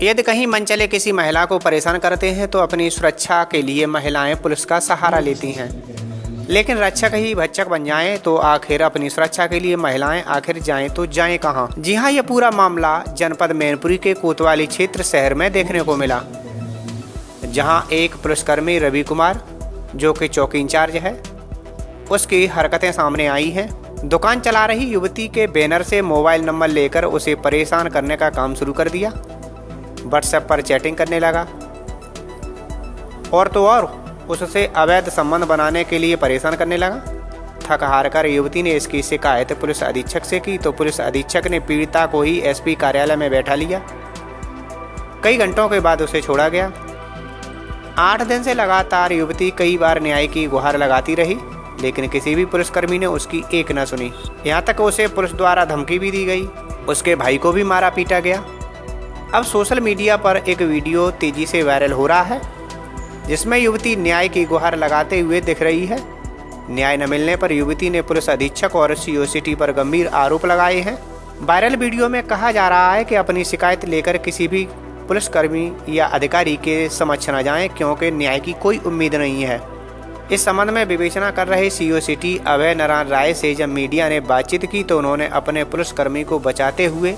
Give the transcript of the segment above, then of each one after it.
यदि कहीं मनचले किसी महिला को परेशान करते हैं तो अपनी सुरक्षा के लिए महिलाएं पुलिस का सहारा लेती हैं, लेकिन रक्षक ही भक्षक बन जाएं तो आखिर अपनी सुरक्षा के लिए महिलाएं आखिर जाएं तो जाएं कहां। जी हां, यह पूरा मामला जनपद मैनपुरी के कोतवाली क्षेत्र शहर में देखने को मिला, जहां एक पुलिसकर्मी रवि कुमार जो कि चौकी इंचार्ज है, उसकी हरकतें सामने आई हैं। दुकान चला रही युवती के बैनर से मोबाइल नंबर लेकर उसे परेशान करने का काम शुरू कर दिया। व्हाट्सएप पर चैटिंग करने लगा और तो और उससे अवैध संबंध बनाने के लिए परेशान करने लगा। थक हार कर युवती ने इसकी शिकायत पुलिस अधीक्षक से की तो पुलिस अधीक्षक ने पीड़िता को ही एसपी कार्यालय में बैठा लिया। कई घंटों के बाद उसे छोड़ा गया। 8 दिन से लगातार युवती कई बार न्याय की गुहार लगाती रही, लेकिन किसी भी पुलिसकर्मी ने उसकी एक न सुनी। यहाँ तक उसे पुलिस द्वारा धमकी भी दी गई। उसके भाई को भी मारा पीटा गया। अब सोशल मीडिया पर एक वीडियो तेजी से वायरल हो रहा है, जिसमें युवती न्याय की गुहार लगाते हुए दिख रही है। न्याय न मिलने पर युवती ने पुलिस अधीक्षक और सीओ सिटी पर गंभीर आरोप लगाए हैं। वायरल वीडियो में कहा जा रहा है कि अपनी शिकायत लेकर किसी भी पुलिसकर्मी या अधिकारी के समक्ष न जाएं, क्योंकि न्याय की कोई उम्मीद नहीं है। इस संबंध में विवेचना कर रहे सीओ सिटी अभय नारायण राय से जब मीडिया ने बातचीत की तो उन्होंने अपने पुलिसकर्मी को बचाते हुए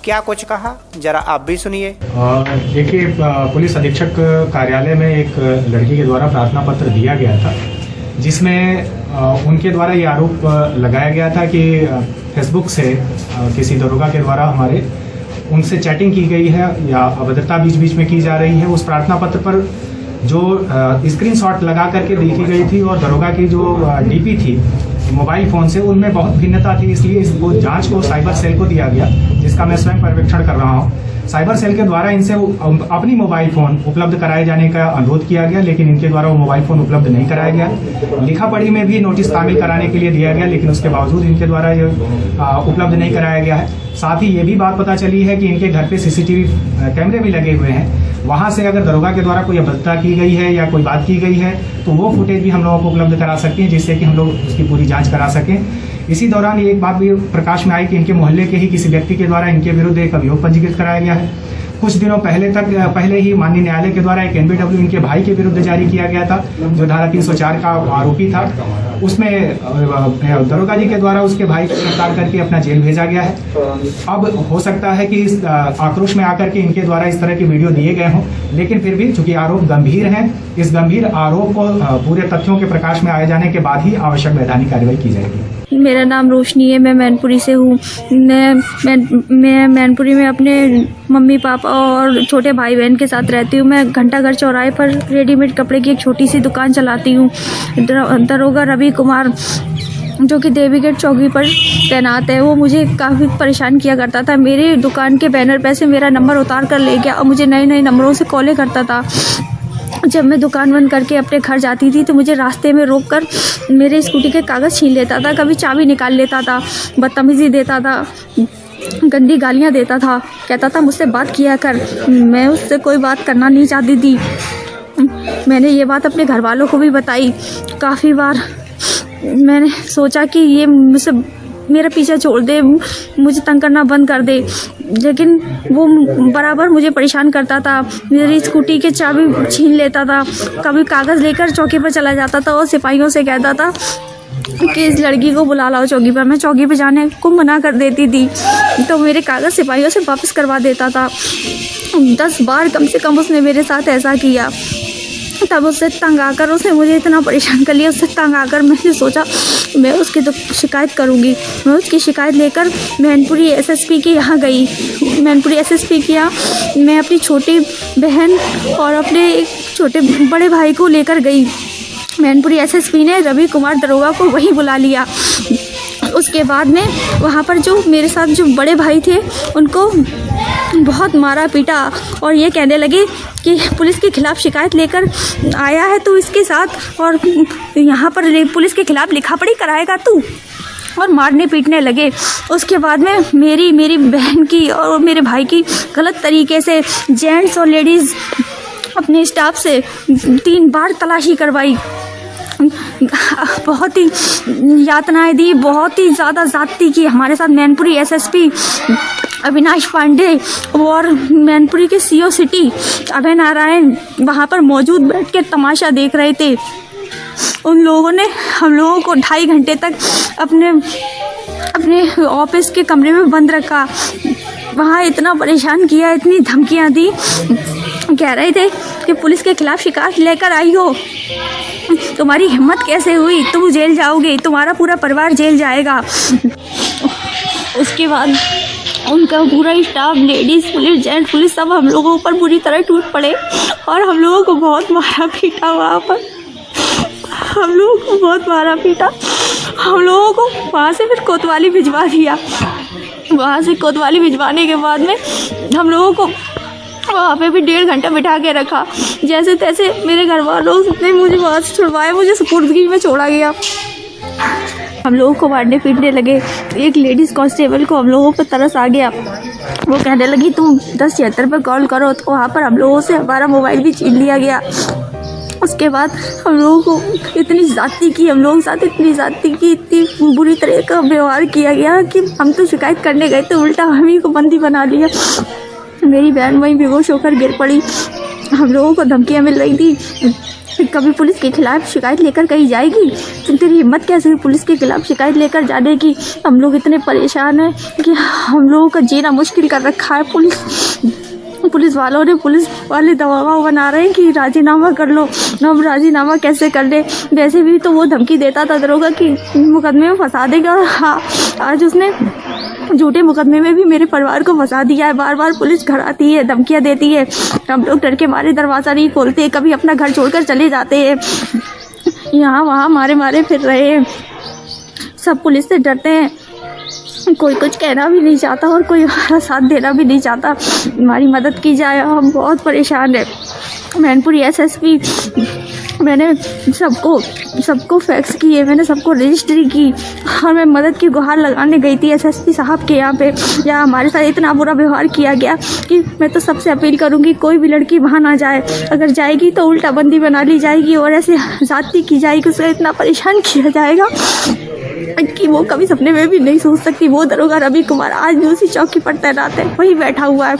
क्या कुछ कहा, जरा आप भी सुनिए। देखिए, पुलिस अधीक्षक कार्यालय में एक लड़की के द्वारा प्रार्थना पत्र दिया गया था, जिसमें उनके द्वारा ये आरोप लगाया गया था कि फेसबुक से किसी दरोगा के द्वारा हमारे उनसे चैटिंग की गई है या अभद्रता बीच बीच में की जा रही है। उस प्रार्थना पत्र पर जो स्क्रीनशॉट लगा करके देखी गई थी और दरोगा की जो डीपी थी मोबाइल फ़ोन से, उनमें बहुत भिन्नता थी। इसलिए इसको जांच को साइबर सेल को दिया गया, जिसका मैं स्वयं पर्यवेक्षण कर रहा हूं। साइबर सेल के द्वारा इनसे अपनी मोबाइल फ़ोन उपलब्ध कराए जाने का अनुरोध किया गया, लेकिन इनके द्वारा वो मोबाइल फ़ोन उपलब्ध नहीं कराया गया। लिखा पढ़ी में भी नोटिस तामील कराने के लिए दिया गया, लेकिन उसके बावजूद इनके द्वारा ये उपलब्ध नहीं कराया गया है। साथ ही ये भी बात पता चली है कि इनके घर पे सीसीटीवी कैमरे भी लगे हुए हैं। वहाँ से अगर दरोगा के द्वारा कोई अभद्रता की गई है या कोई बात की गई है तो वो फुटेज भी हम लोगों को उपलब्ध करा सकते हैं, जिससे कि हम लोग उसकी पूरी जांच करा सकें। इसी दौरान ये एक बात भी प्रकाश में आई कि इनके मोहल्ले के ही किसी व्यक्ति के द्वारा इनके विरुद्ध एक अभियोग पंजीकृत कराया गया है। कुछ दिनों पहले ही माननीय न्यायालय के द्वारा एक एनबीडब्ल्यू इनके भाई के विरुद्ध जारी किया गया था, जो धारा 304 का आरोपी था। उसमें दरोगा जी के द्वारा उसके भाई को गिरफ्तार करके अपना जेल भेजा गया है। अब हो सकता है कि इस आक्रोश में आकर के इनके द्वारा इस तरह के वीडियो दिए गए हों, लेकिन फिर भी चूंकि आरोप गंभीर है, इस गंभीर आरोप को पूरे तथ्यों के प्रकाश में आए जाने के बाद ही आवश्यक वैधानिक कार्रवाई की जाएगी। मेरा नाम रोशनी है, मैं मैनपुरी से हूँ। मैं मैनपुरी में अपने मम्मी पापा और छोटे भाई बहन के साथ रहती हूँ। मैं घंटाघर चौराहे पर रेडीमेड कपड़े की एक छोटी सी दुकान चलाती हूँ। दरोगा रवि कुमार जो कि देवीगढ़ चौकी पर तैनात है, वो मुझे काफ़ी परेशान किया करता था। मेरी दुकान के बैनर पे से मेरा नंबर उतार कर ले गया और मुझे नए नए नंबरों से कॉलें करता था। जब मैं दुकान बंद करके अपने घर जाती थी तो मुझे रास्ते में रोककर मेरे स्कूटी के कागज़ छीन लेता था, कभी चाबी निकाल लेता था, बदतमीज़ी देता था, गंदी गालियाँ देता था, कहता था मुझसे बात किया कर। मैं उससे कोई बात करना नहीं चाहती थी। मैंने ये बात अपने घर वालों को भी बताई। काफ़ी बार मैंने सोचा कि ये मुझसे मेरा पीछा छोड़ दे, मुझे तंग करना बंद कर दे, लेकिन वो बराबर मुझे परेशान करता था। मेरी स्कूटी के चाबी छीन लेता था, कभी कागज़ लेकर चौकी पर चला जाता था और सिपाहियों से कहता था कि इस लड़की को बुला लाओ चौकी पर। मैं चौकी पर जाने को मना कर देती थी तो मेरे कागज़ सिपाहियों से वापस करवा देता था। 10 बार कम से कम उसने मेरे साथ ऐसा किया। तब उससे तंग आकर उसने मुझे इतना परेशान कर लिया। उससे तंग आकर मैंने सोचा मैं उसकी तो शिकायत करूँगी। मैं उसकी शिकायत लेकर मैनपुरी एसएसपी के यहाँ गई। मैनपुरी एसएसपी के यहाँ मैं अपनी छोटी बहन और अपने एक छोटे बड़े भाई को लेकर गई। मैनपुरी एसएसपी ने रवि कुमार दरोगा को वहीं बुला लिया। उसके बाद में वहाँ पर जो मेरे साथ जो बड़े भाई थे उनको बहुत मारा पीटा और ये कहने लगे कि पुलिस के खिलाफ शिकायत लेकर आया है तू इसके साथ, और यहाँ पर पुलिस के खिलाफ लिखा पढ़ी कराएगा तू, और मारने पीटने लगे। उसके बाद में मेरी बहन की और मेरे भाई की गलत तरीके से जेंट्स और लेडीज़ अपने स्टाफ से 3 बार तलाशी करवाई। बहुत ही यातनाएं दी, बहुत ही ज़्यादा ज़्यादती की हमारे साथ। मैनपुरी एसएसपी अविनाश पांडे और मैनपुरी के सीओ सिटी अभय नारायण वहाँ पर मौजूद बैठ के तमाशा देख रहे थे। उन लोगों ने हम लोगों को 2.5 घंटे तक अपने ऑफिस के कमरे में बंद रखा। वहाँ इतना परेशान किया, इतनी धमकियाँ दी, कह रहे थे कि पुलिस के खिलाफ शिकायत लेकर आई हो, तुम्हारी हिम्मत कैसे हुई, तुम जेल जाओगे, तुम्हारा पूरा परिवार जेल जाएगा। उसके बाद उनका पूरा staff, ladies police, gents police, सब हम लोगों पर बुरी तरह टूट पड़े और हम लोगों को बहुत मारा पीटा। वहाँ पर हम लोगों को बहुत मारा पीटा। हम लोगों को वहाँ से फिर कोतवाली भिजवा दिया। वहाँ से कोतवाली भिजवाने के बाद में हम लोगों को वहाँ पे भी 1.5 घंटा बिठा के रखा। जैसे तैसे मेरे घर वालों ने मुझे वहाँ से छुड़वाया, मुझे सुपुर्दगी में छोड़ा गया। हम लोगों को मारने पीटने लगे। एक लेडीज़ कांस्टेबल को हम लोगों पर तरस आ गया। वो कहने लगी तुम 1076 पर कॉल करो, तो वहाँ पर हम लोगों से हमारा मोबाइल भी छीन लिया गया। उसके बाद हम लोगों को इतनी ज़्यादती की, हम लोगों के साथ इतनी ज़्यादती की, इतनी बुरी तरह का व्यवहार किया गया कि हम तो शिकायत करने गए तो उल्टा हम ही को बंदी बना लिया। मेरी बहन वहीं बेहोश होकर गिर पड़ी। हम लोगों को धमकियाँ मिल रही थी, कभी पुलिस के खिलाफ शिकायत लेकर कहीं जाएगी, तो तेरी हिम्मत कैसे हुई पुलिस के खिलाफ शिकायत लेकर जाने की। हम लोग इतने परेशान हैं कि हम लोगों का जीना मुश्किल कर रखा है। पुलिस वाले दबाव बना रहे हैं कि राजीनामा कर लो। हम राजीनामा कैसे कर ले? वैसे भी तो वो धमकी देता था दरोगा कि मुकदमे में फंसा देगा। हाँ, आज उसने झूठे मुकदमे में भी मेरे परिवार को फंसा दिया है। बार बार पुलिस घर आती है, धमकियाँ देती है। हम लोग डर के मारे दरवाज़ा नहीं खोलते, कभी अपना घर छोड़कर चले जाते हैं। यहाँ वहाँ मारे फिर रहे हैं। सब पुलिस से डरते हैं, कोई कुछ कहना भी नहीं चाहता और कोई हमारा साथ देना भी नहीं चाहता। हमारी मदद की जाए, हम बहुत परेशान हैं। मैनपुरी एसएसपी, मैंने सबको फैक्स किए, मैंने सबको रजिस्ट्री की और मैं मदद की गुहार लगाने गई थी एसएसपी साहब के यहाँ पे। यहाँ हमारे साथ इतना बुरा व्यवहार किया गया कि मैं तो सबसे अपील करूँगी कोई भी लड़की वहाँ ना जाए। अगर जाएगी तो उल्टा बंदी बना ली जाएगी और ऐसे ज़्यादती की जाएगी, उसे इतना परेशान किया जाएगा कि वो कभी सपने में भी नहीं सोच सकती। वो दरोगा रवि कुमार आज भी उसी चौकी पर तैनात है, वही बैठा हुआ है।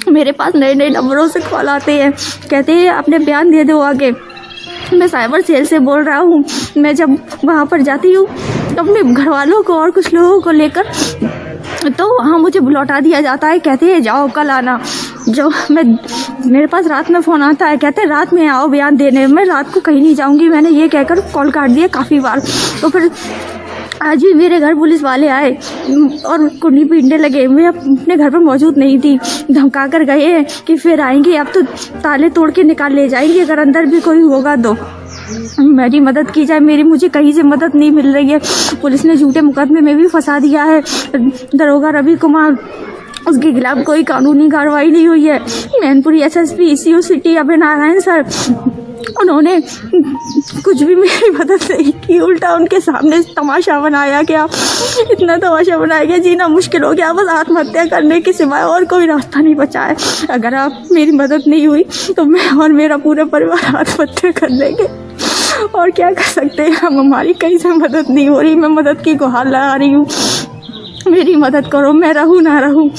मेरे पास नए नंबरों से कॉल आते हैं, कहते हैं अपने बयान दे दो आगे। मैं साइबर सेल से बोल रहा हूँ। मैं जब वहाँ पर जाती हूँ तो अपने घर वालों को और कुछ लोगों को लेकर, तो वहाँ मुझे लौटा दिया जाता है। कहते हैं जाओ कल आना। जो मेरे पास रात में फ़ोन आता है, कहते हैं रात में आओ बयान देने। मैं रात को कहीं नहीं जाऊँगी, मैंने ये कहकर कॉल काट दिया काफ़ी बार। तो फिर आज भी मेरे घर पुलिस वाले आए और कुंडी पीटने लगे। मैं अपने घर पर मौजूद नहीं थी, धमका कर गए हैं कि फिर आएंगे, अब तो ताले तोड़ के निकाल ले जाएंगे अगर अंदर भी कोई होगा तो। मेरी मदद की जाए, मुझे कहीं से मदद नहीं मिल रही है। पुलिस ने झूठे मुकदमे में भी फंसा दिया है दरोगा रवि कुमार, उसके खिलाफ कोई कानूनी कार्रवाई नहीं हुई है। मैनपुरी एसएसपी सीओ सिटी अभय नारायण सर, उन्होंने कुछ भी मेरी मदद नहीं की, उल्टा उनके सामने तमाशा बनाया गया। इतना तमाशा बनाया गया, जीना मुश्किल हो गया। बस आत्महत्या करने के सिवाय और कोई रास्ता नहीं बचा है। अगर आप मेरी मदद नहीं हुई तो मैं और मेरा पूरा परिवार आत्महत्या कर लेंगे। और क्या कर सकते हैं हम, हमारी कहीं से मदद नहीं हो रही। मैं मदद की गुहार लगा रही हूँ, मेरी मदद करो। मैं रहूँ ना रहूँ,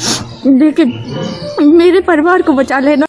लेकिन मेरे परिवार को बचा लेना।